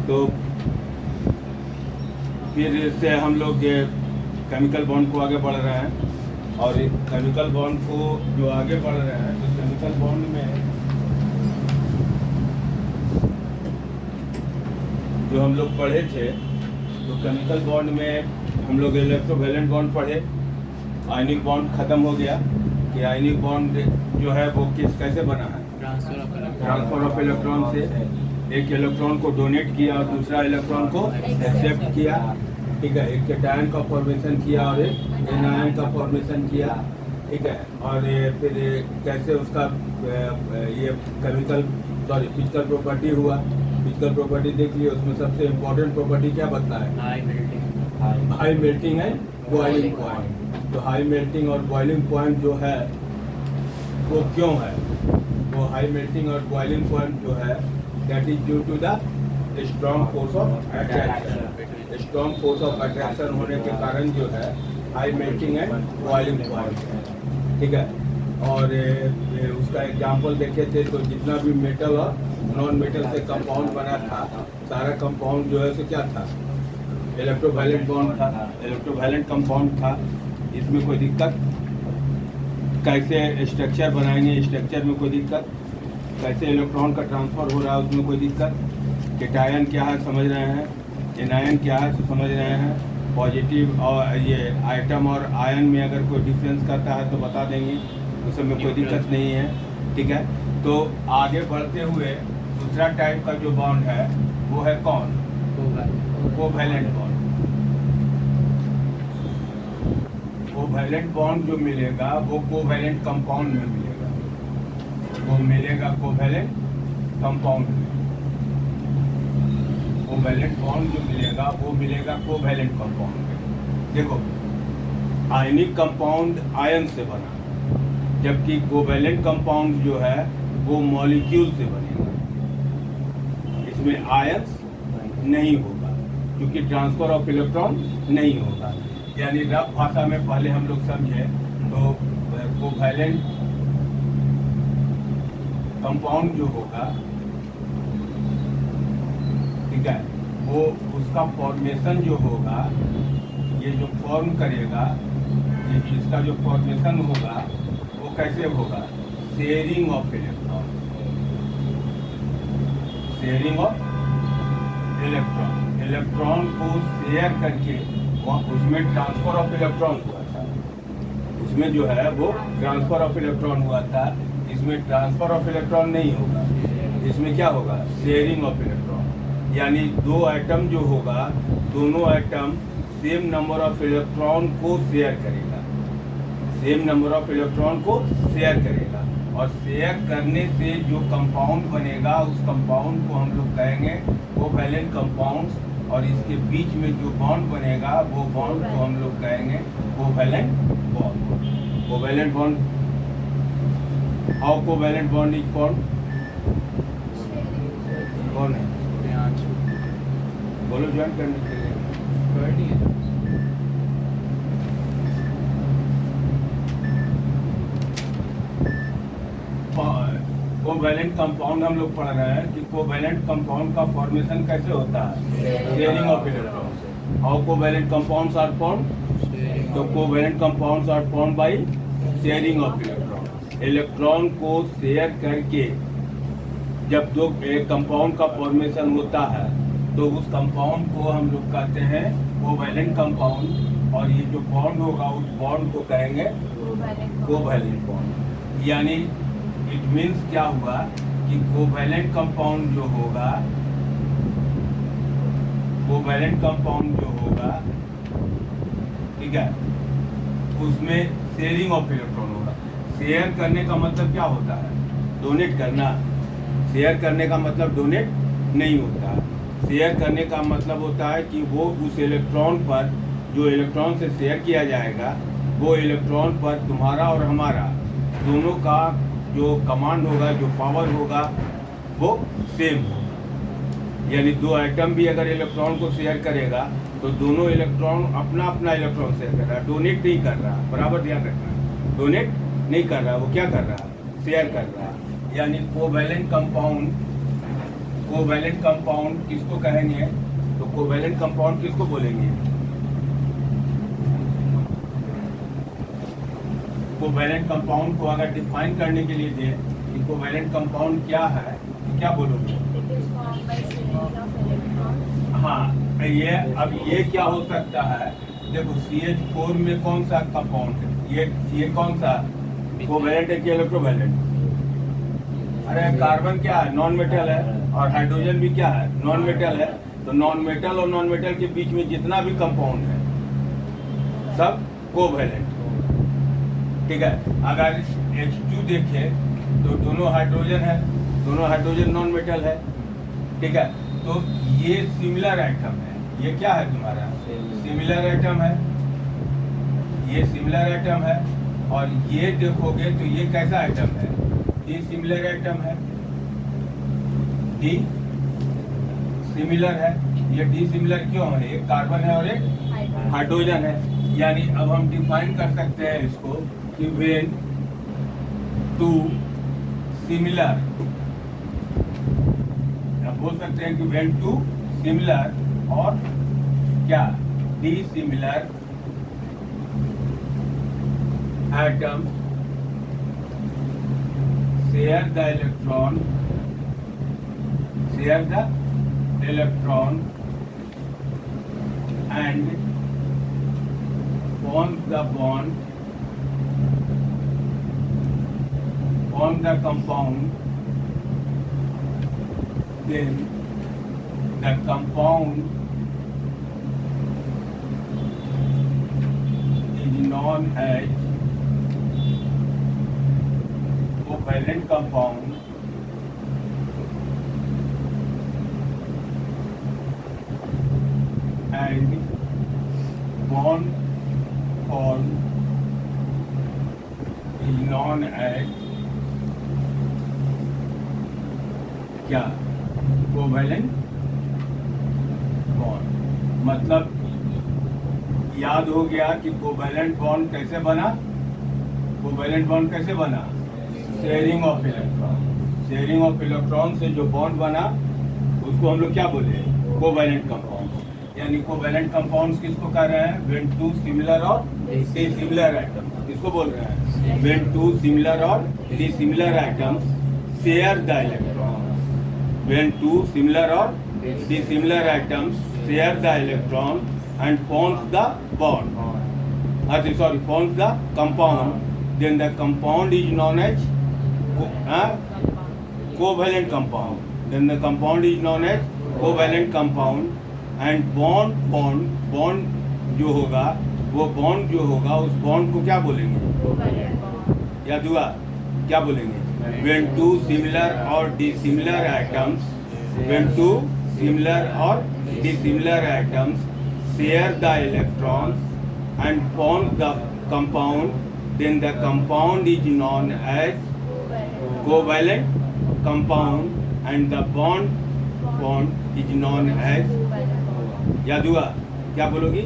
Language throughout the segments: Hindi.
तो फिर इससे हम लोग केमिकल बॉन्ड को आगे बढ़ रहे हैं, और केमिकल बॉन्ड को जो आगे बढ़ रहे हैं तो केमिकल बॉन्ड में जो हम लोग पढ़े थे, तो केमिकल बॉन्ड में हम लोग इलेक्ट्रोवैलेंट बॉन्ड पढ़े। आयनिक बॉन्ड खत्म हो गया कि आयनिक बॉन्ड जो है वो कैसे बना है, ट्रांसफर ऑफ इलेक्ट्रॉन से एक इलेक्ट्रॉन को डोनेट किया और दूसरा इलेक्ट्रॉन को एक्सेप्ट किया, ठीक है। एक कैटायन का फॉर्मेशन किया और एक एनायन का फॉर्मेशन किया, ठीक है। और फिर कैसे उसका ये फिजिकल प्रॉपर्टी हुआ। फिजिकल प्रॉपर्टी देख लिया, उसमें सबसे इम्पोर्टेंट प्रॉपर्टी क्या बताता है, हाई मेल्टिंग है बॉइलिंग पॉइंट। तो हाई मेल्टिंग और बॉइलिंग पॉइंट जो है वो क्यों है, वो हाई मेल्टिंग और बॉइलिंग पॉइंट जो है that is due to the strong force of attraction. Strong force of attraction होने के कारण जो है high melting and boiling point है, ठीक है। और उसका एग्जाम्पल देखे थे तो जितना भी मेटल और नॉन मेटल से कंपाउंड बना था, सारा कंपाउंड जो है सो क्या था, इलेक्ट्रोवैलेंट बॉन्ड था, इलेक्ट्रोवैलेंट कंपाउंड था। इसमें कोई दिक्कत, कैसे स्ट्रक्चर बनाएंगे, स्ट्रक्चर में कोई दिक्कत, कैसे इलेक्ट्रॉन का ट्रांसफर हो रहा है उसमें कोई दिक्कत, कैटायन क्या है समझ रहे हैं, एनायन क्या है समझ रहे हैं, पॉजिटिव और ये आइटम और आयन में अगर कोई डिफरेंस करता है तो बता देंगे, उसमें कोई दिक्कत नहीं है, ठीक है। तो आगे बढ़ते हुए दूसरा टाइप का जो बॉन्ड है वो है कौन, कोवैलेंट बॉन्ड। कोवैलेंट बॉन्ड जो मिलेगा वो कोवैलेंट कंपाउंड में मिलेगा, वो मिलेगा कोवैलेंट कंपाउंड में। कोवैलेंट बॉन्ड जो मिलेगा वो मिलेगा कोवैलेंट कंपाउंड में। देखो आयनिक कंपाउंड आयन से बना, जबकि कोवैलेंट कंपाउंड जो है वो मॉलिक्यूल से बनेगा, इसमें आयंस नहीं होगा क्योंकि ट्रांसफर ऑफ इलेक्ट्रॉन नहीं होगा। यानी रफ भाषा में पहले हम लोग समझे तो कोवैलेंट कंपाउंड जो होगा, ठीक है, वो उसका फॉर्मेशन जो होगा, ये जो फॉर्म करेगा, ये इसका जो फॉर्मेशन होगा वो कैसे होगा, sharing of electron, sharing of electron, electron को शेयर करके उसमें ट्रांसफर ऑफ इलेक्ट्रॉन हुआ था, उसमें जो है वो ट्रांसफर ऑफ इलेक्ट्रॉन हुआ था, इसमें ट्रांसफर ऑफ इलेक्ट्रॉन नहीं होगा, इसमें क्या होगा, शेयरिंग ऑफ इलेक्ट्रॉन। यानी दो आइटम जो होगा, दोनों item same number of electron को शेयर करेगा, सेम नंबर ऑफ इलेक्ट्रॉन को शेयर करेगा, और शेयर करने से जो कंपाउंड बनेगा उस कंपाउंड को हम लोग कहेंगे कोवैलेंट कंपाउंड्स, और इसके बीच में जो बॉन्ड बनेगा वो बॉन्ड को हम लोग कहेंगे covalent bond. Covalent bond, how covalent bond is formed, कौन है बोलो ज्वाइन करने के लिए। कोवैलेंट कंपाउंड हम लोग पढ़ रहे हैं कि कोवैलेंट कंपाउंड का फॉर्मेशन कैसे होता है, sharing of electron. How covalent compounds are formed, तो covalent compounds are formed by sharing of electron. Electron को शेयर करके जब दो कंपाउंड का फॉर्मेशन होता है तो उस कंपाउंड को हम लोग कहते हैं कोवैलेंट कंपाउंड, और ये जो बॉन्ड होगा उस बॉन्ड को कहेंगे कोवैलेंट बॉन्ड। यानी इट मीन्स क्या हुआ कि कोवैलेंट कंपाउंड जो होगा, कोवैलेंट कंपाउंड जो होगा, ठीक है, उसमें शेयरिंग ऑफ इलेक्ट्रॉन होगा। शेयर करने का मतलब क्या होता है, डोनेट करना। शेयर करने का मतलब डोनेट नहीं होता है। शेयर करने का मतलब होता है कि वो उस इलेक्ट्रॉन पर, जो इलेक्ट्रॉन से शेयर किया जाएगा, वो इलेक्ट्रॉन पर तुम्हारा और हमारा दोनों का जो कमांड होगा, जो पावर होगा, वो सेम होगा। यानी दो आइटम भी अगर इलेक्ट्रॉन को शेयर करेगा तो दोनों इलेक्ट्रॉन अपना अपना इलेक्ट्रॉन शेयर कर रहा है, डोनेट नहीं कर रहा, बराबर ध्यान रखना, डोनेट नहीं कर रहा, वो क्या कर रहा है, शेयर कर रहा है। यानी कोवैलेंट कोवैलेंट कंपाउंड किसको कहेंगे? तो कोवैलेंट कंपाउंड किसको बोलेंगे? कोवैलेंट कंपाउंड को अगर डिफाइन करने के लिए दे कि कोवैलेंट कंपाउंड क्या है, तो क्या बोलोगे? हाँ, ये क्या हो सकता है? देखो CH4 में कौन सा कंपाउंड है? ये कौन सा कोवैलेंट है कि इलेक्ट्रोवैलेंट? अरे कार्बन क्या है? नॉन मेटल है। और हाइड्रोजन भी क्या है? नॉन मेटल है। तो नॉन मेटल और नॉन मेटल के बीच में जितना भी कंपाउंड है सब कोवैलेंट। ठीक है, अगर H2 देखें तो दोनों हाइड्रोजन है, दोनों हाइड्रोजन नॉन मेटल है। ठीक है, तो ये सिमिलर आइटम है। ये क्या है तुम्हारा? सिमिलर आइटम है। ये सिमिलर आइटम है। और ये देखोगे तो ये कैसा आइटम है? डी सिमिलर आइटम है। डी सिमिलर है। ये डी सिमिलर क्यों है? एक कार्बन है और एक हाइड्रोजन है। यानी अब हम डिफाइन कर सकते हैं इसको कि व्हेन टू सिमिलर, बोल सकते हैं कि व्हेन टू सिमिलर और क्या D similar atoms share the electron and form the bond, form the compound, then the compound is known as covalent compound. And bond form is known as क्या? Covalent bond. मतलब याद हो गया कि कोवैलेंट बॉन्ड कैसे बना? कोवैलेंट बॉन्ड कैसे बना? Sharing of electron. Sharing of electron से जो बॉन्ड बना उसको हम लोग क्या बोले? Covalent compound. यानी कोवैलेंट कंपाउंड्स किसको कह रहे हैं? व्हेन टू सिमिलर और डिसिमिलर आइटम्स। किसको बोल रहे हैं? व्हेन टू सिमिलर और dissimilar items share the electron. When two similar और dissimilar items share the electron and forms the bond. Forms the compound. Then the compound is known as covalent compound. Then the compound is known as covalent compound. And bond जो होगा वो bond जो होगा उस bond को क्या बोलेंगे? या दुआ क्या बोलेंगे? When two similar or dissimilar atoms, when two similar or dissimilar atoms share the electrons and form the compound, then the compound is known as covalent compound and the bond is known as याद हुआ? क्या बोलोगी?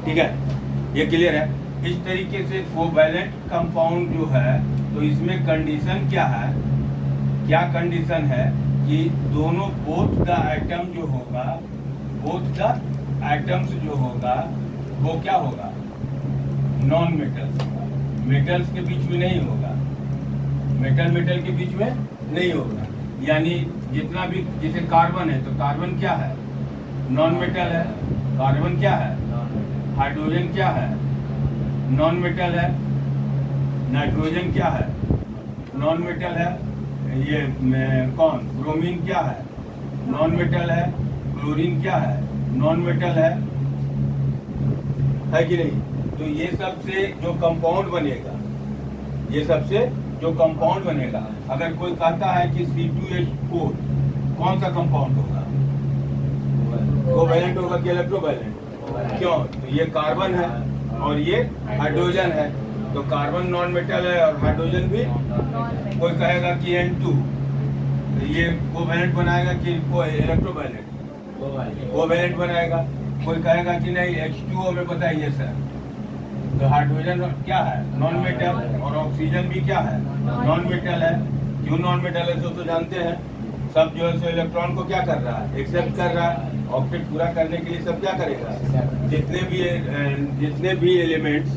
ठीक है, ये क्लियर है। इस तरीके से कोवैलेंट कंपाउंड जो है तो इसमें कंडीशन क्या है? क्या कंडीशन है कि दोनों बोथ द आइटम जो होगा, बोथ द आइटम्स जो होगा वो क्या होगा? नॉन मेटल्स होगा। मेटल्स के बीच में नहीं होगा। मेटल के बीच में नहीं होगा। यानी जितना भी, जैसे कार्बन है तो कार्बन क्या है? नॉन मेटल है। कार्बन क्या है? हाइड्रोजन क्या है? नॉन मेटल है। नाइट्रोजन क्या है? नॉन मेटल है। ये कौन? ब्रोमीन क्या है? नॉन मेटल है। क्लोरीन क्या है? नॉन मेटल है कि नहीं? तो ये सबसे जो कंपाउंड बनेगा, ये सबसे जो कंपाउंड बनेगा, अगर कोई कहता है कि C2H4 कौन सा कंपाउंड होगा? कोवैलेंट होगा कि इलेक्ट्रोवैलेंट? क्यों? तो ये कार्बन है और ये हाइड्रोजन है। तो कार्बन नॉन मेटल है और हाइड्रोजन भी। कोई कहेगा कि N2, तो ये कोवैलेंट बनाएगा कि इलेक्ट्रोवैलेंट? कोवेलेंट बनाएगा। कोई कहेगा कि नहीं H2O में बताइए सर, तो हाइड्रोजन क्या है? नॉन मेटल, और ऑक्सीजन भी क्या है? नॉन मेटल है। क्यों नॉन मेटल है तो जानते हैं सब, जो है सो इलेक्ट्रॉन को क्या कर रहा है? एक्सेप्ट कर रहा है। ऑक्टेट पूरा करने के लिए सब क्या करेगा? जितने भी एलिमेंट्स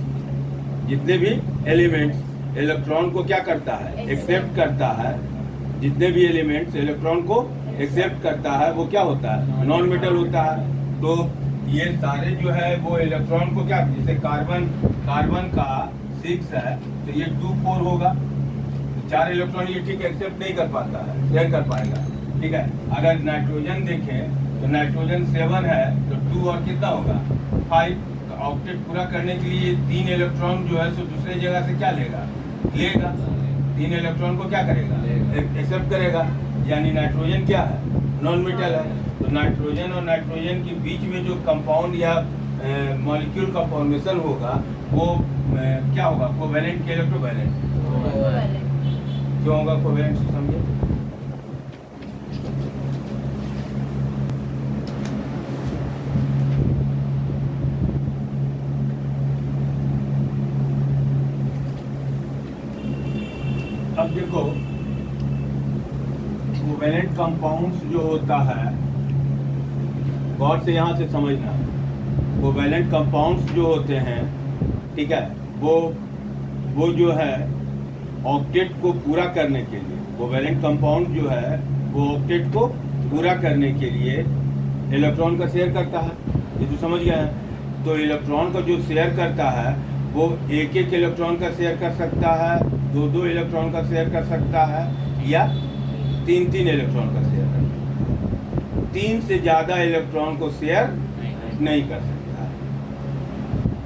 इलेक्ट्रॉन को क्या करता है? एक्सेप्ट करता है। जितने भी एलिमेंट्स इलेक्ट्रॉन को एक्सेप्ट करता है वो क्या होता है? नॉन मेटल होता है। तो ये सारे जो है वो इलेक्ट्रॉन को क्या, जैसे कार्बन का 6 है तो ये 2 4 होगा, 4 इलेक्ट्रॉन ये ठीक एक्सेप्ट नहीं कर पाता है, शेयर कर पाएगा, ठीक है। अगर नाइट्रोजन देखें तो नाइट्रोजन 7 है तो 2 और कितना होगा? 5। तो ऑक्टेट पूरा करने के लिए 3 इलेक्ट्रॉन जो है सो दूसरे जगह से क्या लेगा? 3 इलेक्ट्रॉन को क्या करेगा? एक्सेप्ट करेगा। यानी नाइट्रोजन क्या है? नॉन मेटल है। तो नाइट्रोजन और नाइट्रोजन के बीच में जो कंपाउंड या मॉलिक्यूल का फॉर्मेशन होगा वो क्या होगा? कोवेलेंट के इलेक्ट्रोवैलेंट? क्यों होगा कोवेलेंट से समझे। अब देखो कोवेलेंट कंपाउंड्स जो होता है, गौर से यहाँ से समझना, कोवेलेंट कंपाउंड्स जो होते हैं, ठीक है, वो जो है ऑक्टेट को पूरा करने के लिए, कोवेलेंट कंपाउंड जो है वो ऑक्टेट को पूरा करने के लिए इलेक्ट्रॉन का शेयर करता है। ये तो समझ गया है। तो इलेक्ट्रॉन का जो शेयर करता है वो एक इलेक्ट्रॉन का शेयर कर सकता है, 2 इलेक्ट्रॉन का शेयर कर सकता है, या 3 इलेक्ट्रॉन का शेयर कर सकता है। 3 से ज़्यादा इलेक्ट्रॉन को शेयर नहीं कर सकता।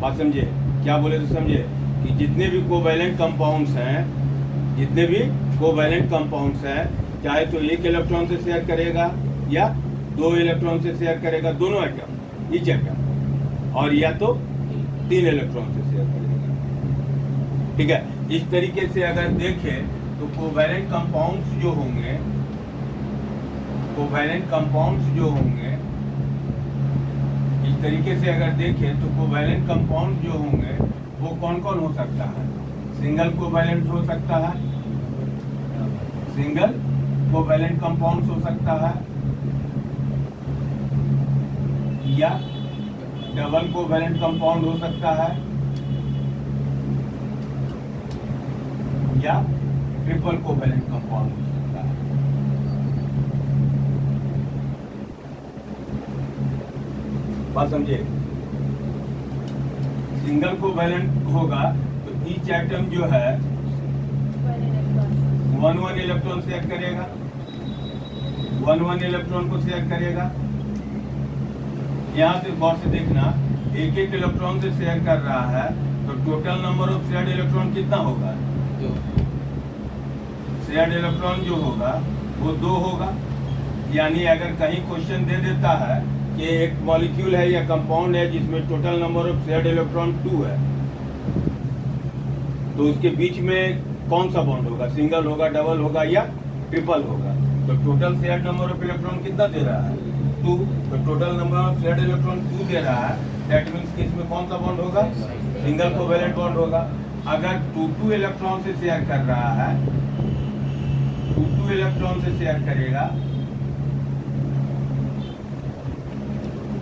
बात समझे? क्या बोले तो समझे कि जितने भी कोवेलेंट कंपाउंड्स हैं चाहे तो 1 इलेक्ट्रॉन से शेयर करेगा या 2 इलेक्ट्रॉन से शेयर करेगा, दोनों एटम, ईच एटम, और या तो 3 इलेक्ट्रॉन से शेयर करेगा, ठीक है। इस तरीके से अगर देखें तो कोवेलेंट कंपाउंड्स जो होंगे इस तरीके से अगर देखें तो कोवेलेंट कंपाउंड जो होंगे वो कौन कौन हो सकता है? सिंगल कोवेलेंट हो सकता है, सिंगल कोवेलेंट कंपाउंड्स हो सकता है, या डबल कोवेलेंट कंपाउंड हो सकता है, या ट्रिपल कोवेलेंट कंपाउंड हो सकता है। बात समझिए। सिंगल कोवेलेंट होगा तो ईच एटम जो है 1 इलेक्ट्रॉन शेयर करेगा, 1 इलेक्ट्रॉन को शेयर करेगा। यहाँ से गौर से देखना, एक इलेक्ट्रॉन से शेयर कर रहा है तो total number of shared electron कितना होगा? शेयर्ड इलेक्ट्रॉन जो होगा वो 2 होगा। यानी अगर कहीं क्वेश्चन दे देता है कि एक मॉलिक्यूल है या कंपाउंड है जिसमें total number of shared electron 2 है, तो उसके बीच में कौन सा बॉन्ड होगा? सिंगल होगा, डबल होगा, या ट्रिपल होगा? तो total shared number of electron कितना दे रहा है? 2। तो total number of shared electron 2 दे रहा है, दैट मीन्स कि इसमें कौन सा बॉन्ड होगा? सिंगल कोवेलेंट बॉन्ड होगा। अगर 2 इलेक्ट्रॉन से शेयर कर रहा है, 2 इलेक्ट्रॉन से शेयर करेगा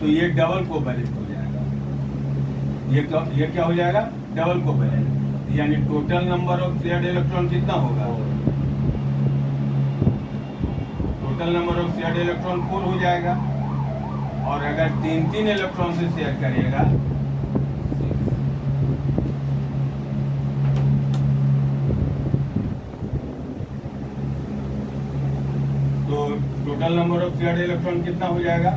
तो ये डबल कोवेलेंट हो जाएगा। ये क्या हो जाएगा? Double covalent. यानी total number of shared electron कितना होगा? Total number of shared electron 4 हो जाएगा। और अगर 3 इलेक्ट्रॉन से शेयर करेगा तो total number of shared electron कितना हो जाएगा?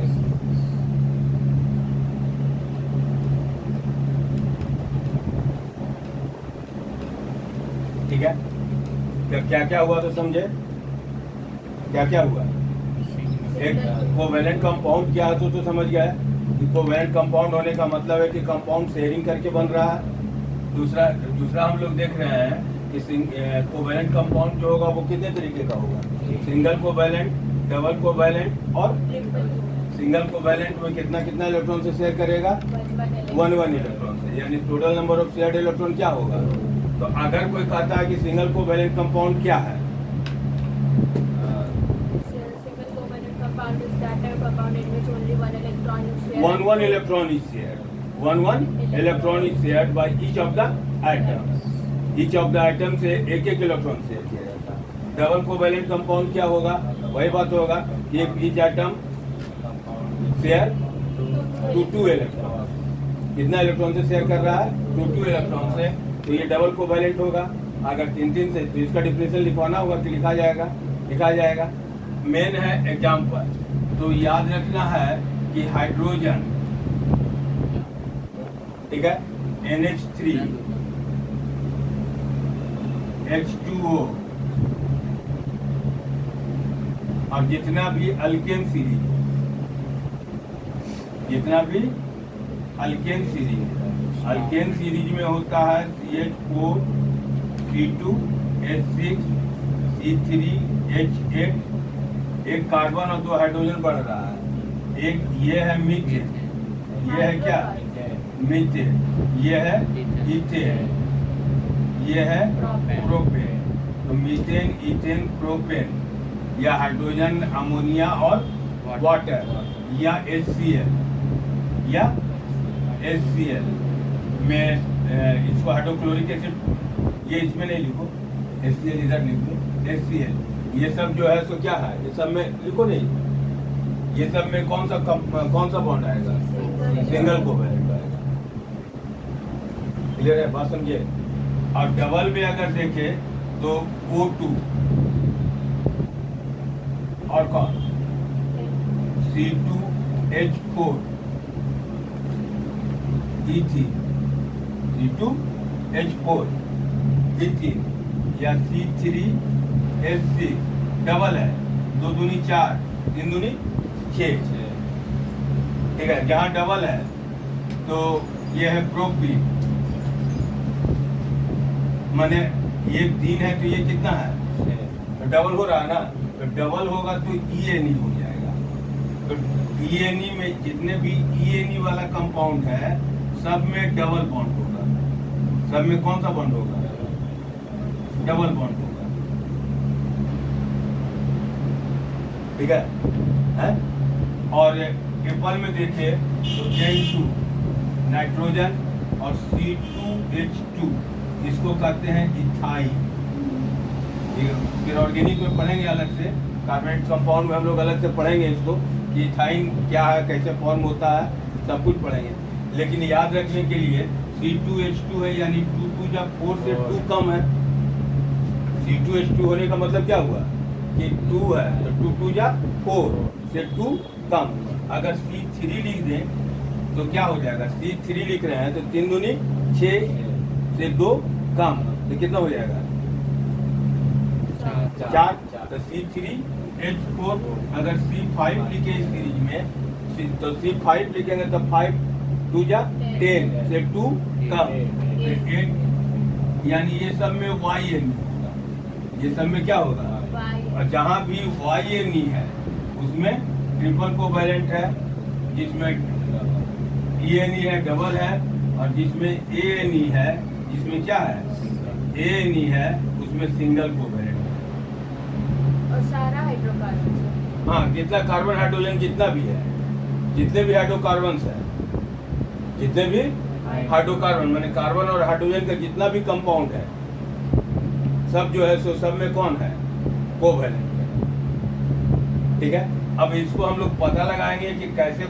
ठीक है। क्या क्या हुआ तो समझे? क्या क्या हुआ? एक कोवेलेंट कंपाउंड क्या है तो समझ गया है। कोवेलेंट कंपाउंड होने का मतलब है कि कंपाउंड शेयरिंग करके बन रहा है। दूसरा हम लोग देख रहे हैं कि कोवेलेंट कंपाउंड जो होगा वो कितने तरीके का होगा? सिंगल कोवेलेंट, डबल कोवेलेंट और सिंगल कोवैलेंट में कितना कितना इलेक्ट्रॉन से शेयर करेगा? 1 इलेक्ट्रॉन से, यानी total number of shared electron क्या होगा? तो अगर कोई कहता है कि सिंगल कोवैलेंट कंपाउंड क्या है, single covalent compound is that type of compound in which only one electron is shared. one electron is shared. one electron is shared by each of the atoms. Each of the atom से एक इलेक्ट्रॉन शेयर किया जाता है। डबल कोवैलेंट कंपाउंड क्या होगा? वही बात होगा कि each atom share two electron. कितना इलेक्ट्रॉन से शेयर कर रहा है? टू इलेक्ट्रॉन से। तो ये डबल कोवैलेंट होगा। अगर 3 से तो इसका डिफिनेशन लिखवाना होगा कि लिखा जाएगा। मेन है एग्जाम्पल, तो याद रखना है कि हाइड्रोजन, ठीक है, NH3 H2O और जितना भी अल्केन सीरीज में होता है CH4 C2 H6 C3H8, एक कार्बन और 2 हाइड्रोजन बढ़ रहा है। एक ये है मीथेन, ये है क्या? मीथेन, ये है इथेन, ये है प्रोपेन। तो मीथेन, इथेन, प्रोपेन या हाइड्रोजन, अमोनिया और वाटर या HCl में इसको हाइड्रोक्लोरिक एसिड, ये इसमें नहीं लिखो, HCl इधर लिखो, HCl। ये सब जो है सो क्या है? ये सब में लिखो नहीं। ये सब में कौन सा बॉन्ड आएगा? सिंगल कोवैलेंट आएगा। क्लियर है? बात समझिए। और डबल में अगर देखें तो O2 और कौन? C2H4 इथीन, C2H4 इथीन या C3H6 डबल है, 2 दूनी 4, 3 दूनी 6, ठीक है। जहाँ डबल है तो ये है प्रोपीन, माने ये 3 है तो ये कितना है? तो डबल हो रहा है ना, तो डबल होगा तो ENE हो जाएगा। तो ENE में जितने भी ENE वाला कंपाउंड है सब में डबल बॉन्ड होगा। सब में कौन सा बॉन्ड होगा? डबल बॉन्ड होगा, ठीक है? और ट्रिपल में देखे तो N2 नाइट्रोजन और C2H2 इसको कहते हैं इथाइन। फिर ऑर्गेनिक में पढ़ेंगे अलग से, कार्बोनेट कंपाउंड में हम लोग अलग से पढ़ेंगे इसको कि इथाइन क्या है, कैसे फॉर्म होता है, सब कुछ पढ़ेंगे। लेकिन याद रखने के लिए C2H2 है, यानी 2 जब 4 से 2 कम है। C2H2 होने का मतलब क्या हुआ कि 2 है तो 2 जा 4 से 2 कम। अगर C3 लिख दें तो क्या हो जाएगा? C3 लिख रहे हैं तो 3 दूनी 6 से 2 कम, तो कितना हो जाएगा? 4। तो C3H4 अगर C5 लिखे इस सीरीज में तो C5 लिखेंगे तो 5 2 जा 10 से 2 कम, तो 8, यानी ये सब में YNE होगा। ये सब में क्या होगा? और जहाँ भी YNE है उसमें ट्रिपल कोवैलेंट है, जिसमें ENE है डबल है, और जिसमें ANE है, जिसमें क्या है? ANE है, उसमें सिंगल कोवैलेंट है। और सारा हाइड्रोकार्बन, हाँ, जितना कार्बन हाइड्रोजन जितना भी है, जितने भी हाइड्रोकार्बन है, जितने भी हाइड्रोकार्बन माने कार्बन और हाइड्रोजन का जितना भी कंपाउंड है सब जो है सो सब में कौन है? कोवैलेंट है, ठीक है। अब इसको हम लोग पता लगाएंगे कि कैसे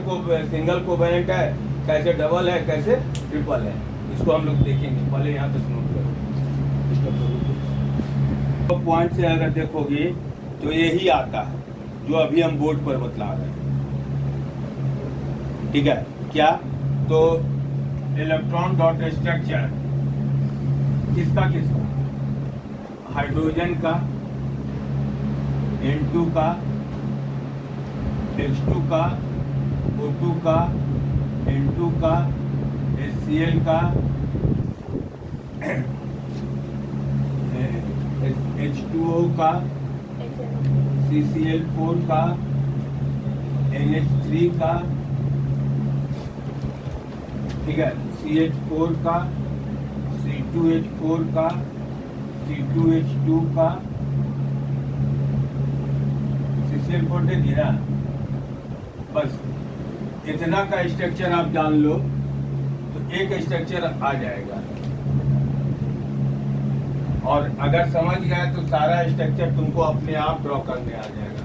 सिंगल कोवैलेंट है, कैसे डबल है, कैसे ट्रिपल है, इसको हम लोग देखेंगे। पहले यहाँ तक नोट करो। तो पॉइंट से अगर देखोगे तो यही आता है जो अभी हम बोर्ड पर बतला रहे हैं, ठीक है। क्या? तो इलेक्ट्रॉन डॉट स्ट्रक्चर किसका? हाइड्रोजन का, N2 का, H2 का, O2 का, N2 का, HCl का, H2O का, CCl4 का, NH3 का, ठीक है, CH4 का, C2H4 का, C2H2 का, CCl4 दे दिया। बस इतना का स्ट्रक्चर आप जान लो तो एक स्ट्रक्चर आ जाएगा, और अगर समझ गए तो सारा स्ट्रक्चर तुमको अपने आप ड्रॉ करने आ जाएगा,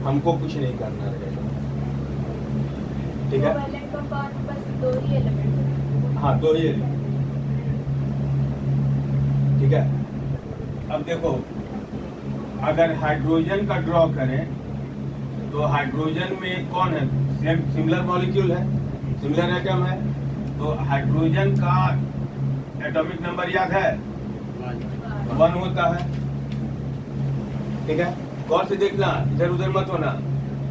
हमको कुछ नहीं करना रहेगा। ठीक है, कोवैलेंट कंपाउंड बस 2 ही एलिमेंट है। हाँ 2 ही एलिमेंट। ठीक है, अब देखो अगर हाइड्रोजन का ड्रॉ करें तो हाइड्रोजन में कौन है, सेम सिमिलर मॉलिक्यूल है, सिमिलर एटम है, तो हाइड्रोजन का एटॉमिक नंबर याद है, 1 होता है। ठीक है, गौर से देखना, इधर उधर मत होना,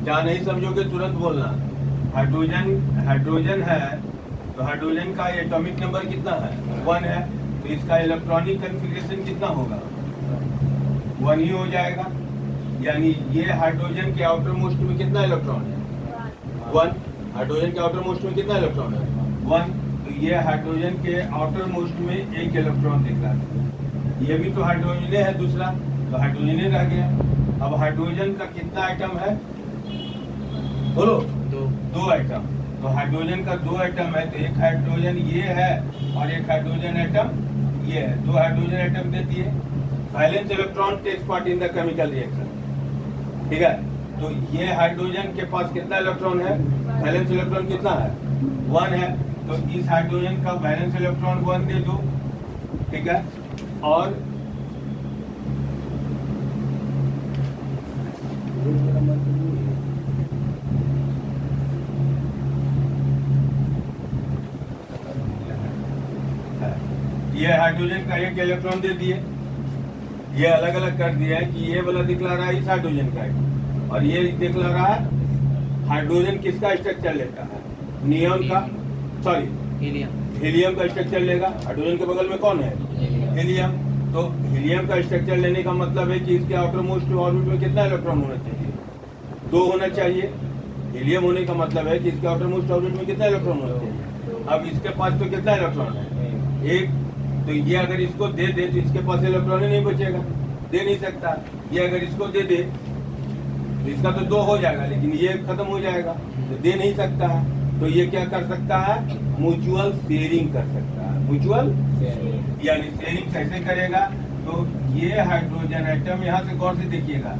जहाँ नहीं समझोगे तुरंत बोलना। हाइड्रोजन है तो हाइड्रोजन का एटॉमिक नंबर कितना है, 1 है, तो इसका इलेक्ट्रॉनिक कन्फिग्रेशन कितना होगा, 1 ही हो जाएगा। यानी ये हाइड्रोजन के आउटर मोस्ट में कितना इलेक्ट्रॉन है, 1। हाइड्रोजन के आउटर मोस्ट में कितना इलेक्ट्रॉन है, 1। तो ये हाइड्रोजन के आउटर मोस्ट में 1 इलेक्ट्रॉन दिख रहा है, ये भी तो हाइड्रोजन है दूसरा, तो हाइड्रोजन रह गया। अब हाइड्रोजन का कितना आइटम है, बोलो, 2 आइटम। तो हाइड्रोजन का 2 आइटम है, तो एक हाइड्रोजन ये है और एक हाइड्रोजन आइटम ये है, 2 हाइड्रोजन आइटम दे दिए। Valence electron takes part in the chemical reaction. ठीक है, तो ये हाइड्रोजन के पास कितना इलेक्ट्रॉन है, वैलेंस इलेक्ट्रॉन कितना है, 1 है, तो इस हाइड्रोजन का वैलेंस इलेक्ट्रॉन 1 दे दो। ठीक है, और ये हाइड्रोजन का 1 इलेक्ट्रॉन दे दिए, ये अलग अलग कर दिया है कि ये वाला दिखला रहा है इस हाइड्रोजन का है, और ये दिखला रहा है हाइड्रोजन किसका स्ट्रक्चर लेता है, नियॉन का, सॉरी हीलियम का स्ट्रक्चर लेगा। हाइड्रोजन के बगल में कौन है, हीलियम। तो हीलियम का स्ट्रक्चर लेने का मतलब है कि इसके आउटर मोस्ट ऑर्बिट में कितना इलेक्ट्रॉन होना चाहिए, 2 होना चाहिए। हीलियम होने का मतलब है कि इसके आउटर मोस्ट ऑर्बिट में कितना इलेक्ट्रॉन होना चाहिए। अब इसके पास तो कितना इलेक्ट्रॉन है, 1। तो ये अगर इसको दे दे तो इसके पास इलेक्ट्रॉन ही नहीं बचेगा, दे नहीं सकता। ये अगर इसको दे दे तो इसका तो 2 हो जाएगा, लेकिन ये खत्म हो जाएगा, तो दे नहीं सकता है। तो ये क्या कर सकता है, म्यूचुअल शेयरिंग कर सकता है। म्यूचुअल यानी शेयरिंग कैसे करेगा, तो ये हाइड्रोजन एटम, यहाँ से गौर से देखिएगा,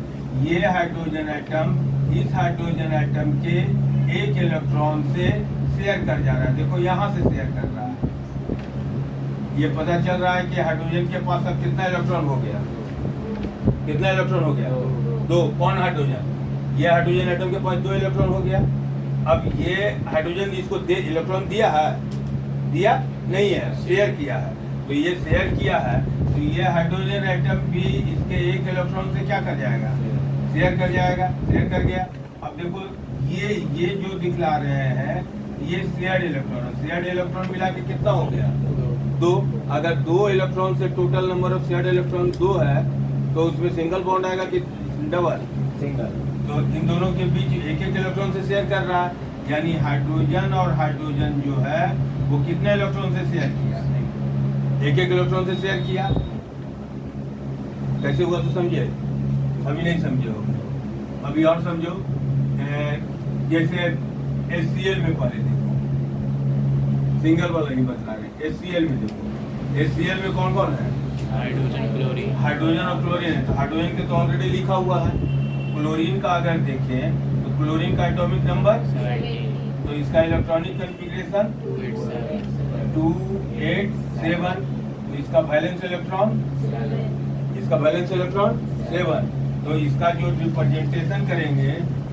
ये हाइड्रोजन एटम इस हाइड्रोजन एटम के 1 इलेक्ट्रॉन से शेयर कर जा रहा है। देखो यहाँ से शेयर कर रहा है, ये पता चल रहा है कि हाइड्रोजन के पास अब कितना इलेक्ट्रॉन हो गया, कितना इलेक्ट्रॉन हो गया, 2। कौन हाइड्रोजन, ये हाइड्रोजन एटम के पास 2 इलेक्ट्रॉन हो गया। अब ये हाइड्रोजन इसको इलेक्ट्रॉन दिया है, दिया नहीं है, शेयर किया है। तो ये शेयर किया है, तो ये हाइड्रोजन एटम भी इसके 1 इलेक्ट्रॉन से क्या कर जाएगा, शेयर कर जाएगा, शेयर कर गया। अब देखो ये जो दिखला रहे हैं ये शेयर्ड इलेक्ट्रॉन है, शेयर्ड इलेक्ट्रॉन मिला के कितना हो गया, 2। अगर 2 इलेक्ट्रॉन से total number of shared electron 2 है, तो उसमें सिंगल बॉन्ड आएगा कि डबल, सिंगल। तो इन दोनों के बीच 1-1 इलेक्ट्रॉन से शेयर कर रहा है, यानी हाइड्रोजन और हाइड्रोजन जो है वो कितने इलेक्ट्रॉन से शेयर किया, 1-1 इलेक्ट्रॉन से शेयर किया। कैसे हुआ तो समझे, अभी नहीं समझे हो, अभी और समझो। जैसे HCl में पहले देखो, सिंगल वाला ही बता रहे, HCl में देखो, HCl में कौन कौन है, हाइड्रोजन क्लोरीन, हाइड्रोजन और क्लोरीन है। तो हाइड्रोजन के तो ऑलरेडी लिखा हुआ है। क्लोरीन का अगर देखें तो क्लोरीन का एटॉमिक नंबर, तो इसका इलेक्ट्रॉनिक कन्फिग्रेशन 287, तो इसका वैलेंस इलेक्ट्रॉन, इसका वैलेंस इलेक्ट्रॉन 7। तो इसका जो रिप्रेजेंटेशन करेंगे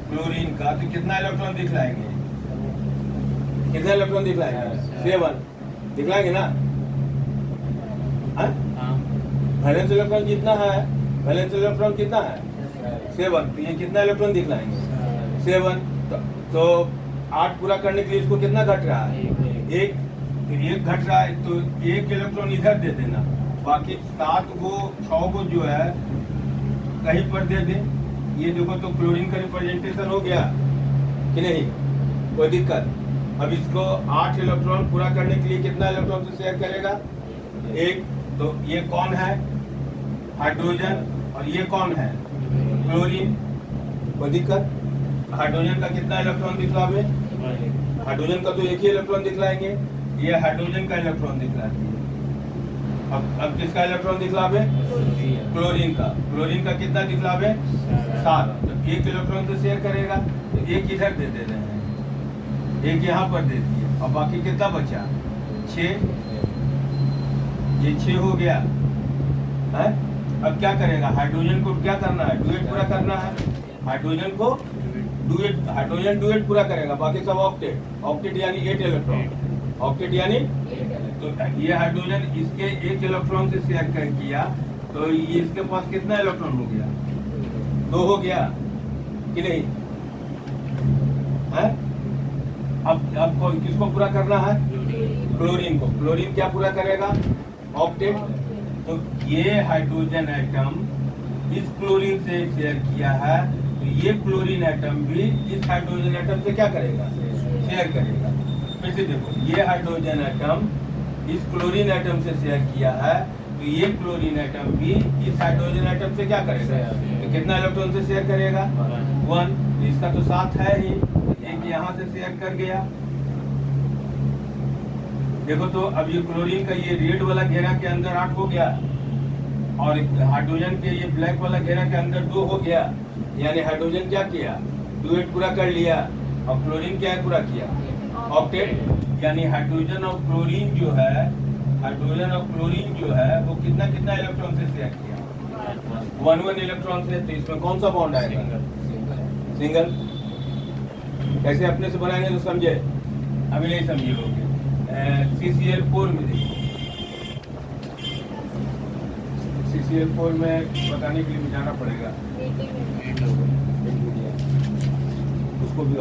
क्लोरीन का, तो कितना इलेक्ट्रॉन दिखलाएंगे, कितना इलेक्ट्रॉन दिखलाएंगे, 7 दिखलाएंगे ना। वैलेंस इलेक्ट्रॉन कितना है, वैलेंस इलेक्ट्रॉन कितना है, 7। तो ये कितना इलेक्ट्रॉन दिखलाएंगे, 7। तो 8 पूरा करने के लिए इसको कितना घट रहा है, 1। तो 1 घट रहा है, तो 1 इलेक्ट्रॉन इधर दे देना, बाकी 7 को 6 को जो है कहीं पर दे दे। ये देखो तो क्लोरीन का रिप्रेजेंटेशन हो गया, कि नहीं? कोई दिक्कत? अब इसको 8 इलेक्ट्रॉन पूरा करने के लिए कितना इलेक्ट्रॉन से शेयर करेगा? एक। तो ये कौन है? हाइड्रोजन। और ये कौन है? क्लोरीन। कोई दिक्कत? हाइड्रोजन का कितना इलेक्ट्रॉन दिखलावे? हाइड्रोजन का तो एक ही इलेक्ट्रॉन दिखलाएंगे। ये हाइड्रोजन का इलेक्ट्रॉन दिखलाती है। अब किसका इलेक्ट्रॉन दिखलावे? क्लोरीन का। क्लोरीन का कितना दिखलावे? 7। तो एक इलेक्ट्रॉन से शेयर करेगा, तो एक इधर दे रहे हैं, एक यहाँ पर दे दिए, और बाकी कितना बचा? 6। ये 6 हो गया है। अब क्या करेगा? हाइड्रोजन को क्या करना है? डुएट पूरा करना है। हाइड्रोजन को डुएट, हाइड्रोजन डुएट पूरा करेगा, बाकी सब ऑक्टेट। ऑक्टेट यानी 8 इलेक्ट्रॉन। ऑक्टेट यानी, तो ये हाइड्रोजन इसके 1 इलेक्ट्रॉन से शेयर कर किया, तो ये इसके पास कितना इलेक्ट्रॉन हो गया? 2 हो गया कि नहीं है? अब किसको पूरा करना है? क्लोरीन को। क्लोरीन क्या पूरा करेगा? ऑक्टेट। तो ये हाइड्रोजन एटम इस क्लोरीन से शेयर किया है, तो ये क्लोरीन एटम भी इस हाइड्रोजन एटम से क्या करेगा? शेयर करेगा। फिर से देखो, ये हाइड्रोजन एटम इस क्लोरीन एटम से शेयर किया है, तो ये क्लोरीन एटम भी इस हाइड्रोजन एटम से क्या करेगा? तो कितना इलेक्ट्रॉन से शेयर करेगा? 1। तो इसका तो 7 है ही, एक यहाँ से शेयर कर गया। देखो तो अब ये क्लोरीन का ये रेड वाला घेरा के अंदर 8 हो गया, और हाइड्रोजन के ये ब्लैक वाला घेरा के अंदर 2 हो गया। यानी हाइड्रोजन क्या किया? डुएट पूरा कर लिया। और क्लोरीन क्या पूरा किया? ऑक्टेट। यानी हाइड्रोजन और क्लोरीन जो है, हाइड्रोजन और क्लोरीन जो है वो कितना कितना इलेक्ट्रॉन से शेयर किया? 1 इलेक्ट्रॉन से। तो इसमें कौन सा बॉन्ड आएगा? सिंगल। कैसे अपने से बनाएंगे तो समझे? अभी नहीं समझे लोगे। CCl4 में देखिए, CCl4 में बताने के लिए भी जाना पड़ेगा, उसको भी